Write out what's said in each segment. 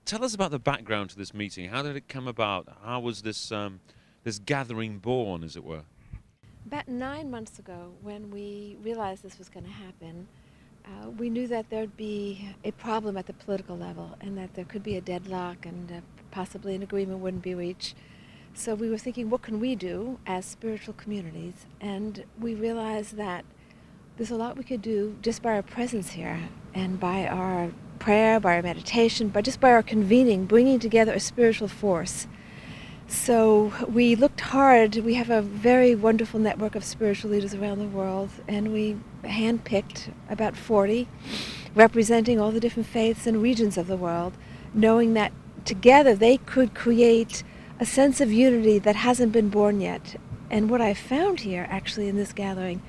Tell us about the background to this meeting. How did it come about? How was this gathering born, as it were? About 9 months ago, when we realized this was going to happen, we knew that there'd be a problem at the political level and that there could be a deadlock and possibly an agreement wouldn't be reached. So we were thinking, what can we do as spiritual communities? And we realized that there's a lot we could do just by our presence here and by our prayer, by our meditation, but just by our convening, bringing together a spiritual force. So we looked hard. We have a very wonderful network of spiritual leaders around the world, and we handpicked about 40, representing all the different faiths and regions of the world, knowing that together they could create a sense of unity that hasn't been born yet. And what I found here, actually, in this gathering,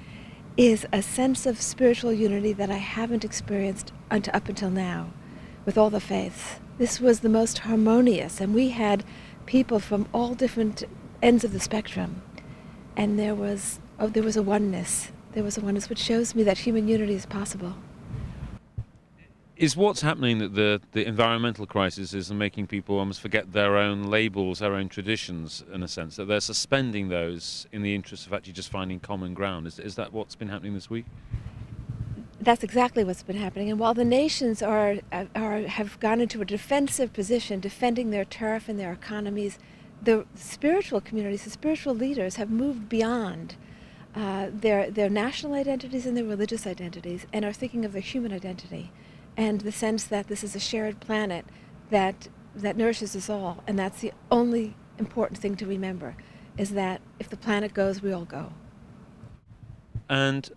is a sense of spiritual unity that I haven't experienced up until now with all the faiths. This was the most harmonious, and we had people from all different ends of the spectrum, and there was a oneness. There was a oneness which shows me that human unity is possible. Is what's happening that the environmental crisis is making people almost forget their own labels, their own traditions, in a sense, that they're suspending those in the interest of actually just finding common ground? Is that what's been happening this week? That's exactly what's been happening. And while the nations have gone into a defensive position, defending their turf and their economies, the spiritual communities, the spiritual leaders have moved beyond their national identities and their religious identities and are thinking of their human identity and the sense that this is a shared planet that nourishes us all. And that's the only important thing to remember, is that if the planet goes, we all go. And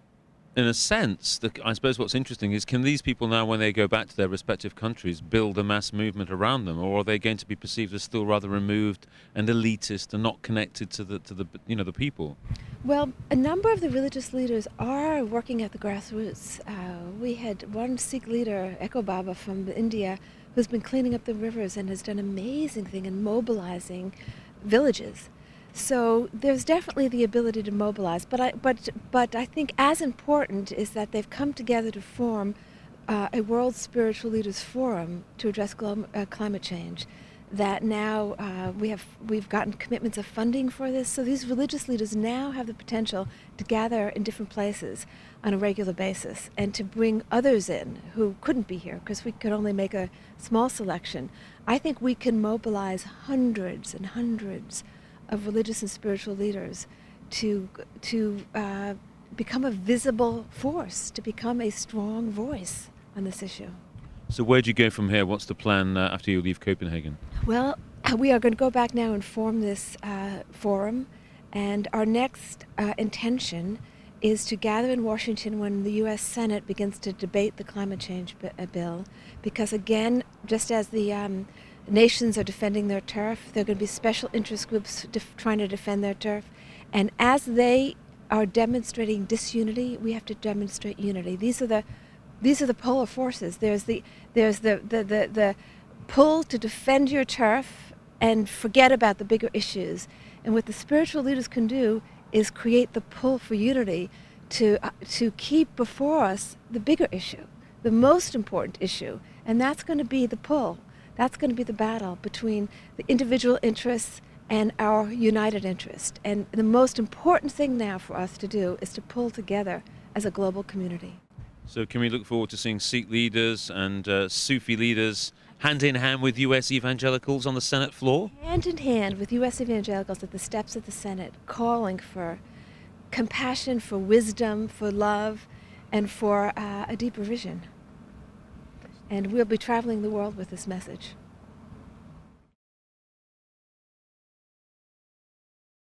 in a sense, I suppose what's interesting is, can these people now, when they go back to their respective countries, build a mass movement around them, or are they going to be perceived as still rather removed and elitist and not connected to the people? Well, a number of the religious leaders are working at the grassroots. We had one Sikh leader, Echo Baba from India, who's been cleaning up the rivers and has done an amazing thing in mobilizing villages. So there's definitely the ability to mobilize, but I think as important is that they've come together to form a World Spiritual Leaders Forum to address climate change. That now we've gotten commitments of funding for this, so these religious leaders now have the potential to gather in different places on a regular basis and to bring others in who couldn't be here because we could only make a small selection. I think we can mobilize hundreds and hundreds of religious and spiritual leaders to become a visible force, to become a strong voice on this issue. So where do you go from here? What's the plan after you leave Copenhagen? Well, we are going to go back now and form this forum, and our next intention is to gather in Washington when the U.S. Senate begins to debate the climate change bill, because again, just as the nations are defending their turf, there are going to be special interest groups trying to defend their turf, and as they are demonstrating disunity, we have to demonstrate unity. These are the polar forces. There's the pull to defend your turf and forget about the bigger issues. And what the spiritual leaders can do is create the pull for unity to keep before us the bigger issue, the most important issue, and that's going to be the pull. That's going to be the battle between the individual interests and our united interest. And the most important thing now for us to do is to pull together as a global community. So can we look forward to seeing Sikh leaders and Sufi leaders hand in hand with U.S. evangelicals on the Senate floor? Hand in hand with U.S. evangelicals at the steps of the Senate, calling for compassion, for wisdom, for love, and for a deeper vision. And we'll be traveling the world with this message.